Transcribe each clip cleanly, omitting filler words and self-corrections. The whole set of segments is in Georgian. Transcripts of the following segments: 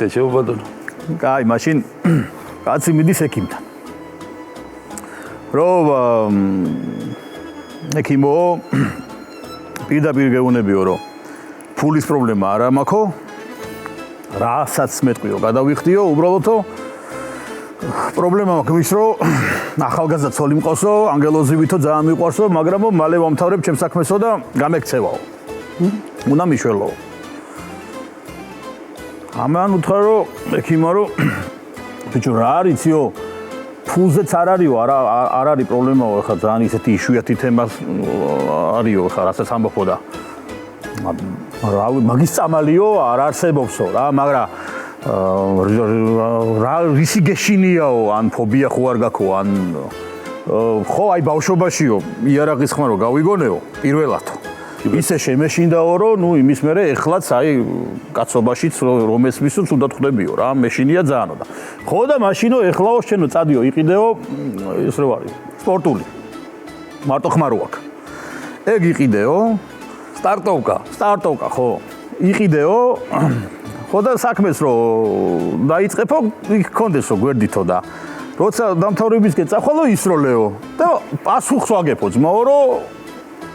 გაკითხე შეუბადონო. კაი, მაშინ კაცი მიდის ექიმთან. რომ ექიმო პირდაპირ გეუბნებიო, რომ ფულის პრობლემა არ მაქვს, რასაც მეტყვიო, გადავიხდიო, უბრალოდო პრობლემა მაქვს ის, რომ ახალგაზრდა ცოლი მყავსო, ანგელოზივითო ძალიან მიყვარსო, მაგრამ მალე ვამთავრებ ჩემს საქმესო და გამექცევაო. უნდა მიშველო. ამან უთხრა, რომ ექიმა, რომ ბიჭო რა არისიო, ფულზეც არ არისო, არ არის პრობლემაო, ხა ძალიან ისეთი იშვიათი თემა არისო, ხა რასაც ამბობო და მაგის წამალიო არ არსებობსო რა, მაგრამ რა რისი გეშინიაო, ან ფობია ხო არ გაქო, ან ხო აი ბავშვობაშიო იარაღის ხმა რო გავიგონეო პირველათო. ისე შემეშინდაო, რომ ნუ იმის მერე ეხლაც აი კაცობაშიც რომ ესმისოც უნდა ხვდებიო რა, მეშინია ძალიან და. ხო და მაშინო ეხლაო შენო წადიო იყიდეო ის რო არის სპორტული. მარტო ხმა რო აქვს. ეგ იყიდეო სტარტოვკა ხო. იყიდეო ხო და საქმეს რო დაიწყებო, იქ კონდესო გვერდითო და როცა დამთავრებისკენ წახვალო ისროლეო და პასუხს ვაგებო ძმაო, რომ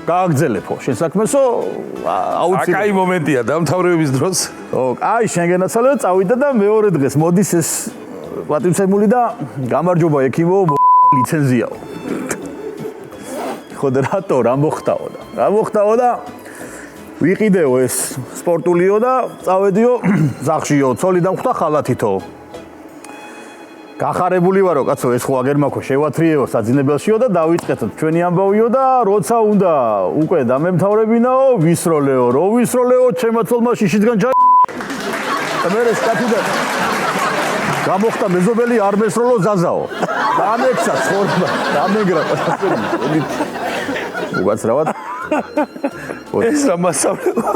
გააგრძელებო შენ საქმესო აუცილებლად. აკაი მომენტია დამთავრების დროს. ო, აი შენ გენაცვალე წავიდა და მეორე დღეს მოდის ეს პატივცემული და გამარჯობა ექიმო, ლიცენზიაო. ხო და რატო რა მოხდაო და ვიყიდეო ეს სპორტულიო და წავედიო ზახშიო, ცოლი დამხვდა ხალათითო. გახარებული ვარო კაცო, ეს ხო აგერ მაქვს შევათრიეო საძინებელშიო და დავიწყეთო ჩვენი ამბავიო და როცა უნდა უკვე დამემთავრებინაო, ვისროლეო, ჩემო ცოლმა შიშისგან და მე სტატუდა გამოხდა მეზობელი არ მესროლო ზაზაო. დამექცა ცხოვრება, დამეგრა ყველაფერი. უგაცრავად ეს რა მასწავლებლო.